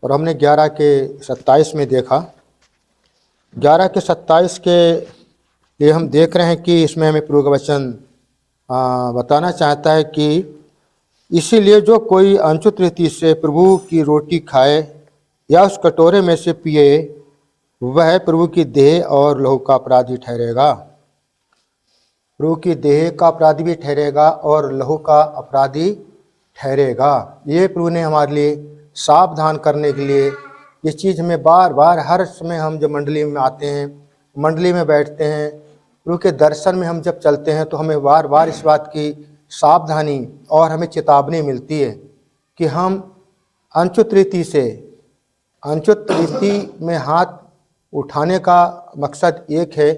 और हमने 11 के 27 में देखा। 11 के 27 के लिए हम देख रहे हैं कि इसमें हमें प्रभु का वचन बताना चाहता है कि इसीलिए जो कोई अनछुत रीति से प्रभु की रोटी खाए या उस कटोरे में से पिए वह प्रभु की देह और लहू का अपराधी ठहरेगा। प्रभु की देह का अपराधी भी ठहरेगा और लहू का अपराधी ठहरेगा। ये प्रभु ने हमारे लिए सावधान करने के लिए ये चीज़ हमें बार बार हर समय हम जब मंडली में आते हैं, मंडली में बैठते हैं, प्रभु के दर्शन में हम जब चलते हैं तो हमें बार बार इस बात की सावधानी और हमें चेतावनी मिलती है कि हम अनछुत रीति में हाथ उठाने का मकसद एक है।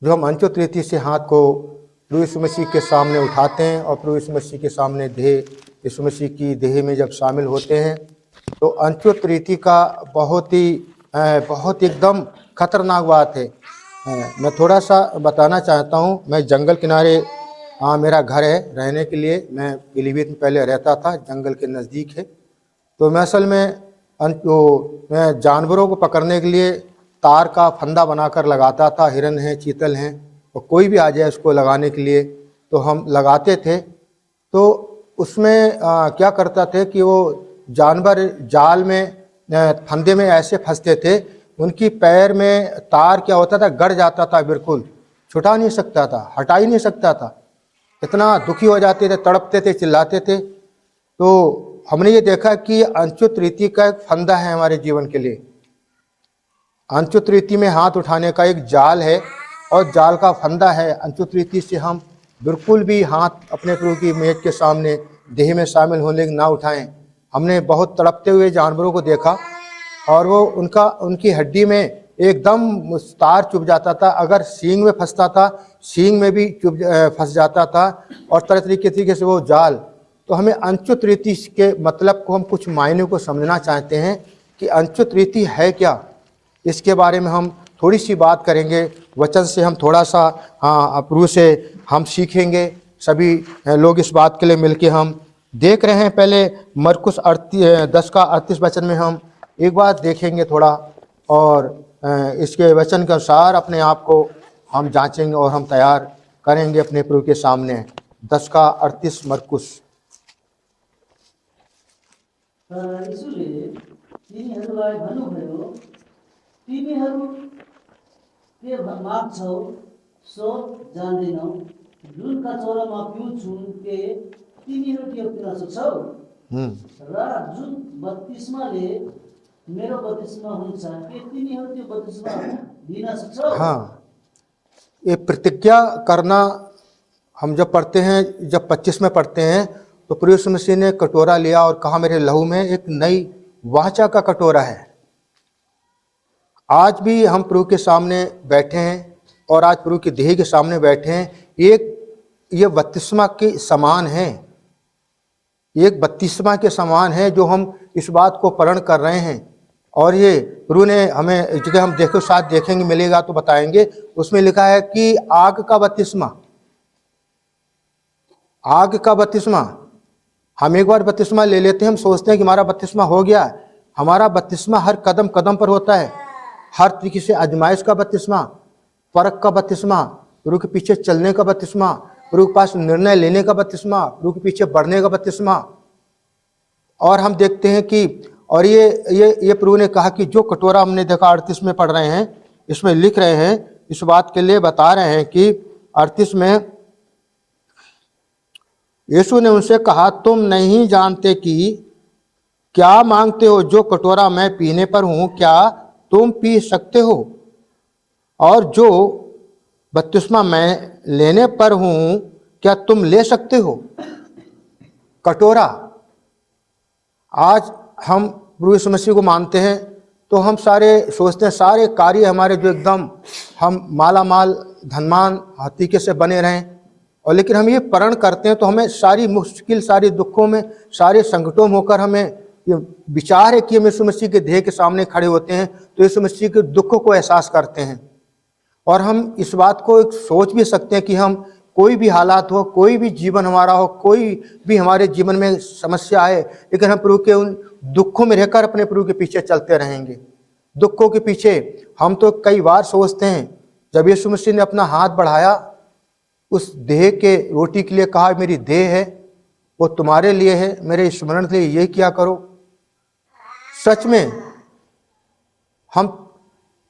जो हम अनछुत रीति से हाथ को प्रभु यीशु मसीह के सामने उठाते हैं और प्रभु यीशु मसीह के सामने देह यीशु मसीह की देह में जब शामिल होते हैं तो अनछुत रीति का बहुत एकदम खतरनाक बात है। मैं थोड़ा सा बताना चाहता हूँ। मैं जंगल किनारे मेरा घर है रहने के लिए। मैं पीलीभीत में पहले रहता था, जंगल के नज़दीक है। तो मैं असल में मैं जानवरों को पकड़ने के लिए तार का फंदा बनाकर लगाता था। हिरन हैं, चीतल हैं, और कोई भी आ जाए उसको लगाने के लिए तो हम लगाते थे। तो उसमें क्या करता थे कि वो जानवर जाल में फंदे में ऐसे फंसते थे, उनकी पैर में तार क्या होता था, गड़ जाता था, बिल्कुल छुटा नहीं सकता था, हटा ही नहीं सकता था। इतना दुखी हो जाते थे, तड़पते थे, चिल्लाते थे। तो हमने ये देखा कि अनछुत रीति का एक फंदा है हमारे जीवन के लिए। अनछुत रीति में हाथ उठाने का एक जाल है और जाल का फंदा है। अनछुत रीति से हम बिल्कुल भी हाथ अपने प्रभु की मेज के सामने देह में शामिल होने ना उठाएं। हमने बहुत तड़पते हुए जानवरों को देखा और वो उनकी हड्डी में एकदम तार चुभ जाता था। अगर सींग में फंसता था, सींग में भी फंस जाता था और तरह तरीके से वो जाल। तो हमें अनछुत रीति के मतलब को हम कुछ मायने को समझना चाहते हैं कि अनछुत रीति है क्या। इसके बारे में हम थोड़ी सी बात करेंगे। वचन से हम थोड़ा सा प्रभु से हम सीखेंगे। सभी लोग इस बात के लिए मिलके हम देख रहे हैं। पहले मरकुस 10 का 38 वचन में हम एक बात देखेंगे थोड़ा, और इसके वचन के अनुसार अपने आप को हम जांचेंगे और हम तैयार करेंगे अपने प्रभु के सामने। 10 का 38 मरकुस। तिनीहरूलाई भन्नुभयो, तिमीहरू के माग्छौ सो जान्दैनौ, जुन कचौरामा पिउँछु के तिमीहरू के पिउन सक्छौ, र जुन बत्तिस्माले मेरो बत्तिस्मा हुन्छ के तिमीहरू त्यो बत्तिस्मा लिन सक्छौ। हाँ, ये प्रतिज्ञा करना हम जब पढ़ते हैं, जब 25 में पढ़ते हैं तो प्रभु यीशु मसीह ने कटोरा लिया और कहा मेरे लहू में एक नई वाचा का कटोरा है। आज भी हम प्रभु के सामने बैठे हैं और आज प्रभु की देह के सामने बैठे हैं। ये बत्तिस्मा के समान है, एक बत्तिस्मा के समान है जो हम इस बात को प्रण कर रहे हैं। और ये प्रभु ने हमें जगह हम देखो साथ देखेंगे, मिलेगा तो बताएंगे। उसमें लिखा है कि आग का बत्तिस्मा, आग का बत्तिस्मा। हम एक बार बत्तिस्मा ले लेते हैं, हम सोचते हैं कि हमारा बत्तिस्मा हो गया। हमारा बत्तिस्मा हर कदम कदम पर होता है। हर तरीके से आजमाइश का बत्तिस्मा, परख का बत्तिस्मा, प्रभु के पीछे चलने का बत्तिस्मा, प्रभु के पास निर्णय लेने का बत्तिस्मा, प्रभु के पीछे बढ़ने का बत्तिस्मा। और हम देखते हैं कि और ये प्रभु ने कहा कि जो कटोरा हमने देखा 38 में पढ़ रहे हैं, इसमें लिख रहे हैं, इस बात के लिए बता रहे हैं कि 38 में यीशु ने उनसे कहा, तुम नहीं जानते कि क्या मांगते हो। जो कटोरा मैं पीने पर हूं क्या तुम पी सकते हो, और जो बत्तिस्मा मैं लेने पर हूं क्या तुम ले सकते हो। कटोरा, आज हम प्रभु यीशु मसीह को मानते हैं तो हम सारे सोचते हैं सारे कार्य हमारे जो एकदम हम माला माल धनवान तरीके से बने रहें। और लेकिन हम ये प्रण करते हैं तो हमें सारी मुश्किल, सारी दुखों में, सारे संकटों में होकर हमें ये विचार है कि हम यीशु मसीह के देह के सामने खड़े होते हैं तो यीशु मसीह के दुखों को एहसास करते हैं। और हम इस बात को एक सोच भी सकते हैं कि हम कोई भी हालात हो, कोई भी जीवन हमारा हो, कोई भी हमारे जीवन में समस्या आए, लेकिन हम प्रभु के उन दुखों में रहकर अपने प्रभु के पीछे चलते रहेंगे। दुखों के पीछे हम तो कई बार सोचते हैं, जब यीशु मसीह ने अपना हाथ बढ़ाया उस देह के रोटी के लिए, कहा मेरी देह है वो तुम्हारे लिए है, मेरे स्मरण के लिए यही किया करो। सच में हम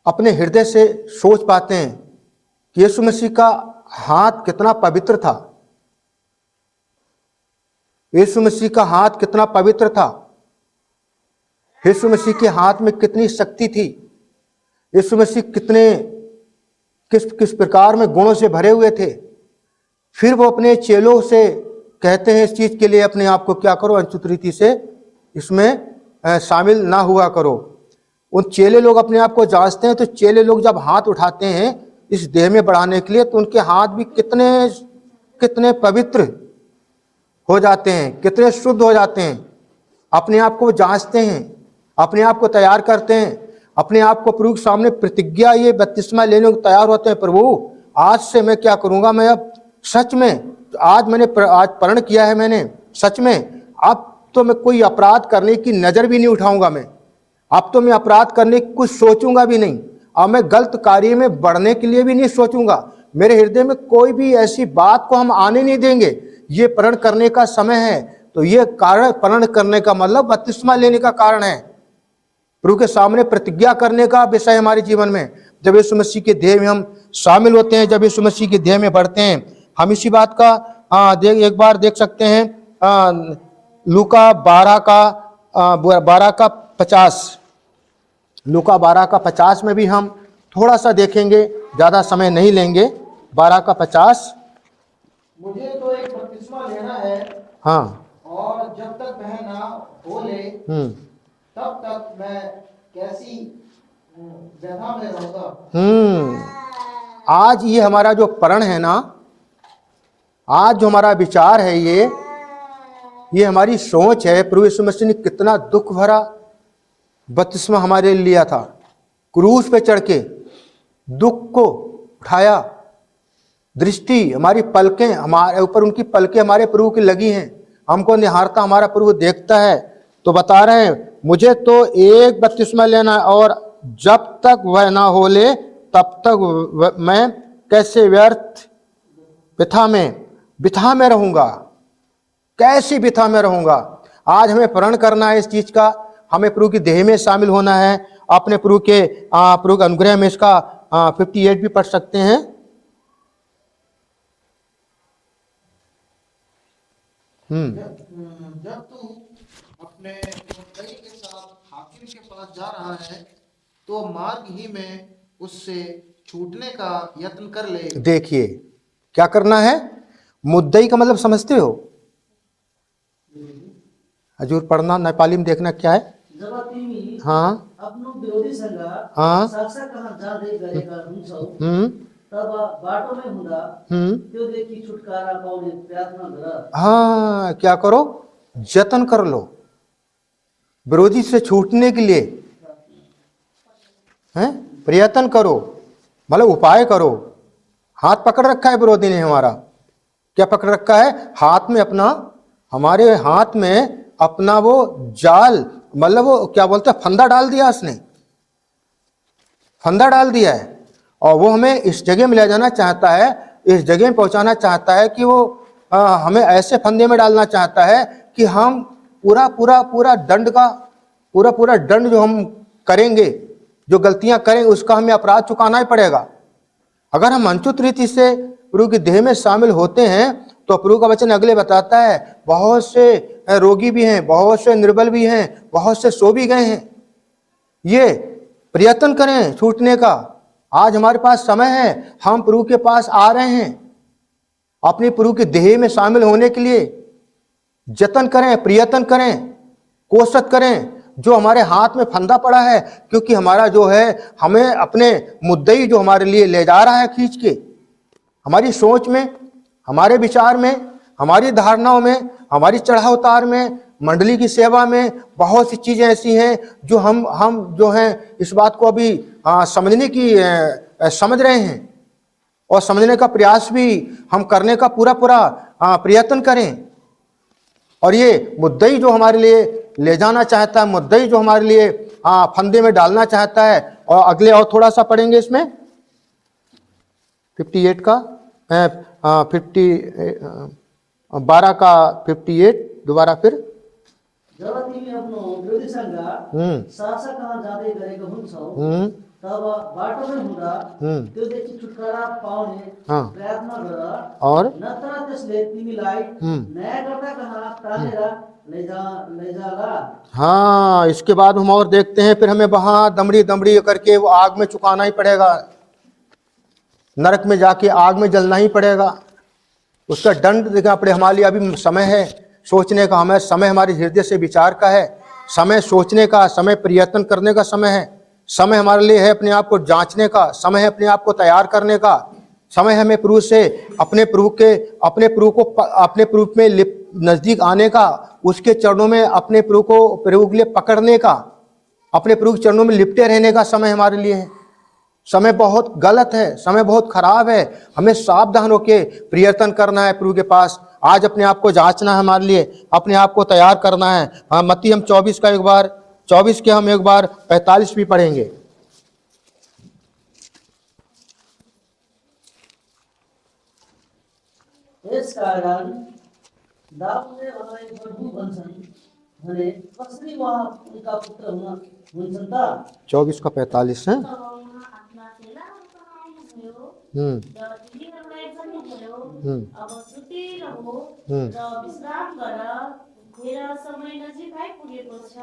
अपने हृदय से सोच पाते हैं कि यीशु मसीह का हाथ कितना पवित्र था। यीशु मसीह का हाथ कितना पवित्र था। यीशु मसीह के हाथ में कितनी शक्ति थी। यीशु मसीह किस प्रकार में गुणों से भरे हुए थे। फिर वो अपने चेलों से कहते हैं इस चीज के लिए अपने आप को क्या करो, अनुचित रीति से इसमें शामिल ना हुआ करो। उन चेले लोग अपने आप को जांचते हैं, तो चेले लोग जब हाथ उठाते हैं इस देह में बढ़ाने के लिए, तो उनके हाथ भी कितने पवित्र हो जाते हैं, कितने शुद्ध हो जाते हैं। अपने आप को जांचते हैं, अपने आप को तैयार करते हैं, अपने आप को प्रभु के सामने प्रतिज्ञा ये बपतिस्मा लेने को तैयार होते हैं। प्रभु आज से मैं क्या करूंगा, मैं अब सच में आज प्रण किया है मैंने, सच में अब तो मैं कोई अपराध करने की नजर भी नहीं उठाऊंगा। मैं अब तो मैं अपराध करने की कुछ सोचूंगा भी नहीं। अब मैं गलत कार्य में बढ़ने के लिए भी नहीं सोचूंगा। मेरे हृदय में कोई भी ऐसी बात को हम आने नहीं देंगे। ये प्रण करने का समय है। तो ये कारण, प्रण करने का मतलब बपतिस्मा लेने का कारण है, प्रभु के सामने प्रतिज्ञा करने का विषय हमारे जीवन में। जब यीशु मसीह के देह में हम शामिल होते हैं, जब यीशु मसीह के देह में बढ़ते हैं, हम इसी बात का एक बार देख सकते हैं। लूका 12:50, लूका 12:50 में भी हम थोड़ा सा देखेंगे, ज्यादा समय नहीं लेंगे। 12:50, मुझे तो एक बपतिस्मा लेना है, हाँ, और जब तक वह ना हो ले तब तक मैं कैसी व्यथा में रहूंगा। आज ये हमारा जो प्रण है ना, आज जो हमारा विचार है, ये हमारी सोच है। प्रभु यीशु मसीह ने कितना दुख भरा बपतिस्मा हमारे लिए लिया था। क्रूस पे चढ़ के दुख को उठाया। दृष्टि हमारी पलकें हमारे ऊपर, उनकी पलकें हमारे प्रभु की लगी हैं। हमको निहारता हमारा प्रभु देखता है। तो बता रहे हैं, मुझे तो एक बपतिस्मा लेना है, और जब तक वह ना हो ले तब तक मैं कैसे व्यर्थ बिथा में रहूंगा, कैसी बिथा में रहूंगा। आज हमें प्रण करना है इस चीज का, हमें प्रभु की देह में शामिल होना है। अपने प्रभु के अनुग्रह में इसका 58 भी पढ़ सकते हैं। जब तू अपने मुद्दई के साथ हाकिम के पास जा रहा है, तो मार्ग ही में उससे छूटने का यत्न कर ले। देखिए क्या करना है। मुद्दई का मतलब समझते हो? हजूर पढ़ना, नेपाली में देखना क्या है। जब तिमी हाँ आफ्नो विरोधीसँग हाँ साक्षात कहाँ जाँदै गरेका हुन्छौ, तब बाटोमै हुँदा त्यो देखि छुटकारा पाउने प्रार्थना गर। हाँ, क्या करो, जतन कर लो विरोधी से छूटने के लिए, हैं, प्रयत्न करो, मतलब उपाय करो। हाथ पकड़ रखा है विरोधी ने हमारा, क्या पकड़ रखा है? हाथ में अपना, हमारे हाथ में अपना वो जाल, मतलब वो क्या बोलते हैं, फंदा डाल दिया उसने, फंदा डाल दिया है। और वो हमें इस जगह में ले जाना चाहता है, इस जगह में पहुंचाना चाहता है कि वो हमें ऐसे फंदे में डालना चाहता है कि हम पूरा दंड जो हम करेंगे, जो गलतियां करेंगे, उसका हमें अपराध चुकाना ही पड़ेगा। अगर हम अनुचित रीति से प्रभु की देह में शामिल होते हैं, तो प्रभु का वचन अगले बताता है, बहुत से रोगी भी हैं, बहुत से निर्बल भी हैं, बहुत से सो भी गए हैं। ये प्रयत्न करें छूटने का। आज हमारे पास समय है, हम प्रभु के पास आ रहे हैं, अपनी प्रभु की देह में शामिल होने के लिए जतन करें, प्रयत्न करें, कोशिश करें। जो हमारे हाथ में फंदा पड़ा है, क्योंकि हमारा जो है, हमें अपने मुद्दई जो हमारे लिए ले जा रहा है खींच के, हमारी सोच में, हमारे विचार में, हमारी धारणाओं में, हमारी चढ़ाव उतार में, मंडली की सेवा में, बहुत सी चीजें ऐसी हैं जो हम जो हैं इस बात को अभी समझने की समझ रहे हैं। और समझने का प्रयास भी हम करने का पूरा पूरा प्रयत्न करें। और ये मुद्दई जो हमारे लिए ले जाना चाहता है, मुद्दई जो हमारे लिए फंदे में डालना चाहता है। और अगले और थोड़ा सा पढ़ेंगे इसमें 58 का 12 का 58 दोबारा फिर। जब तिमी आफ्नो विरोधीसँग सासा कहाँ जाँदै गरेको हुन्छौ तब बाटोमै हुँदा त्योदेखि छुटकारा पाउने प्रयत्न गर, और नत्र त्यसले तिमीलाई न्यायकर्ता कहाँ तानेर लैजाला। हाँ, इसके बाद हम और देखते हैं, फिर हमें वहां दमड़ी दमड़ी करके वो आग में चुकाना ही पड़ेगा, नरक में जाके आग में जलना ही पड़ेगा। उसका दंड देखना पड़े। हमारे लिए अभी समय है सोचने का, हमें समय हमारे हृदय से विचार का है, समय सोचने का, समय प्रयत्न करने का समय है, समय हमारे लिए है अपने आप को जांचने का, समय है अपने आप को तैयार करने का, समय हमें प्रभु से अपने प्रभु में नजदीक आने का, उसके चरणों में अपने प्रभु के लिए पकड़ने का, अपने प्रभु के चरणों में लिपटे रहने का समय हमारे लिए है। समय बहुत गलत है, समय बहुत खराब है, हमें सावधान होके प्रयत्न करना है प्रभु के पास। आज अपने आप को जांचना है, हमारे लिए अपने आप को तैयार करना है। मत्ती हम 24 का 24 के हम 45 भी पढ़ेंगे। यस कारण दाऊदले उनलाई प्रभु भन्छन् भने कसरी उहाँ उनका पुत्र हुन्छन् त। 24 का 45 है। अब सुतिरहो र विश्राम गर, तेरा समय नजिक आइपुगेको छ र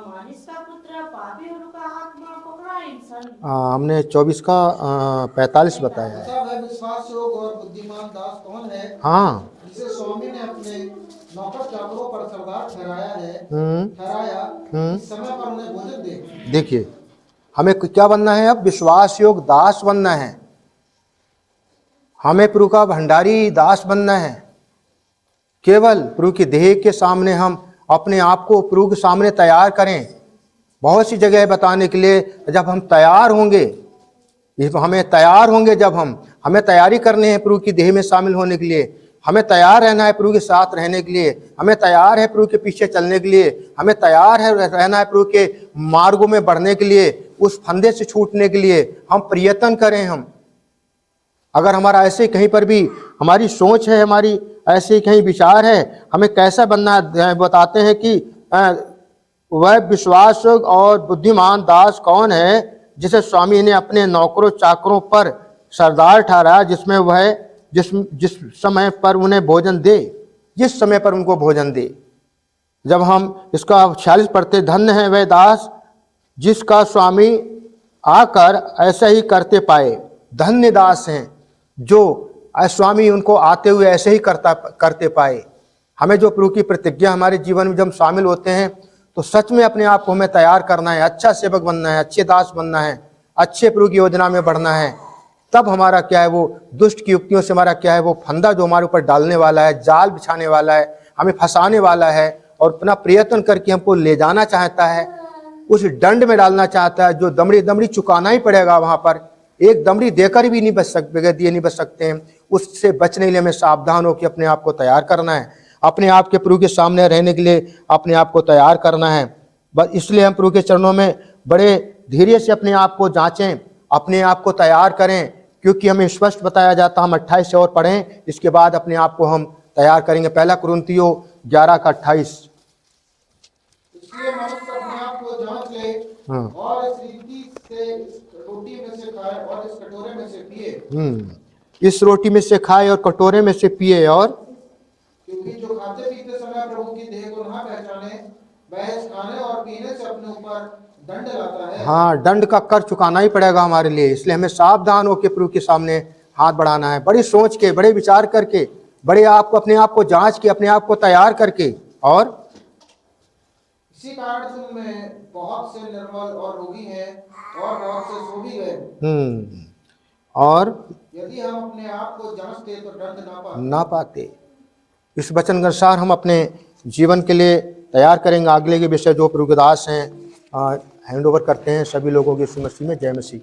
मानिसका पुत्र पापीहरूका हातमा पकडाइन्छन्। हमने 24 का 45 बताया है। ऐसा वह विश्वास योग्य और बुद्धिमान दास कौन है हाँ, जिसे स्वामी ने अपने नौकर चाकरों पर सरदार ठहराया इस समय पर उन्हें भोजन दे। देखिए हमें क्या बनना है, अब विश्वास योग्य दास बनना है, हमें प्रभु का भंडारी दास बनना है। केवल प्रभु की देह के सामने हम अपने आप को प्रभु के सामने तैयार करें। बहुत सी जगह बताने के लिए, जब हम तैयार होंगे, हमें तैयार होंगे, जब हमें तैयारी करने हैं प्रभु की देह में शामिल होने के लिए, हमें तैयार रहना है प्रभु के साथ रहने के लिए, हमें तैयार है प्रभु के पीछे चलने के लिए, हमें तैयार है रहना है प्रभु के मार्गों में बढ़ने के लिए, उस फंदे से छूटने के लिए हम प्रयत्न करें। हम अगर हमारा ऐसे कहीं पर भी हमारी सोच है, हमारी ऐसे कहीं विचार है, हमें कैसा बनना है, बताते हैं कि वह विश्वास और बुद्धिमान दास कौन है जिसे स्वामी ने अपने नौकरों चाकरों पर सरदार ठहराया, जिसमें वह जिस समय पर उन्हें भोजन दे, जिस समय पर उनको भोजन दे। जब हम इसका 46 पढ़ते, धन्य है वह दास जिसका स्वामी आकर ऐसा ही करते पाए। धन्य दास हैं जो स्वामी उनको आते हुए ऐसे ही करते पाए। हमें जो प्रभु की प्रतिज्ञा हमारे जीवन में जब शामिल होते हैं तो सच में अपने आप को हमें तैयार करना है, अच्छा सेवक बनना है, अच्छे दास बनना है, अच्छे प्रभु की योजना में बढ़ना है। तब हमारा क्या है, वो दुष्ट की युक्तियों से हमारा क्या है, वो फंदा जो हमारे ऊपर डालने वाला है, जाल बिछाने वाला है, हमें फंसाने वाला है और अपना प्रयत्न करके हमको ले जाना चाहता है, उस दंड में डालना चाहता है, जो दमड़ी चुकाना ही पड़ेगा। वहां पर एक दमड़ी देकर भी नहीं बच सकते, बगैर दिए नहीं बच सकते हैं। उससे बचने के लिए हमें सावधान होकर अपने आप को तैयार करना है, अपने आप के प्रभु के सामने रहने के लिए अपने आप को तैयार करना है। बस इसलिए हम प्रभु के चरणों में बड़े धैर्य से अपने आप को जांचें, अपने आप को तैयार करें, क्योंकि हमें स्पष्ट बताया जाता। हम 28 से और पढ़ें, इसके बाद अपने आप को हम तैयार करेंगे। पहला कुरिन्थियों 11 का 28। इसलिए मनुष्य अपने आप को जांच ले और इस रीति से इस रोटी में से खाए और इस कटोरे में से पिए। इस रोटी में से खाए और कटोरे में से पिए। और क्योंकि जो खाते पीते समय प्रभु की देह को ना पहचाने, वह इस खाने और पीने से अपने ऊपर दंड लाता है। हाँ, दंड का कर चुकाना ही पड़ेगा हमारे लिए। इसलिए हमें सावधान होकर प्रभु के सामने हाथ बढ़ाना है, बड़ी सोच के, बड़े विचार करके, बड़े अपने आप को जांच के, अपने आप को तैयार करके। और इसी कारण तुम में बहुत से निर्मल और रोगी हैं और बहुत से सो भी गए। और यदि हम अपने आप को जांचते तो दंड ना पाते। इस वचन के अनुसार हम अपने जीवन के लिए तैयार करेंगे। अगले के विषय जो प्रभु के दास हैं हैंड ओवर करते हैं सभी लोगों की यीशु मसीह में। जय मसीह।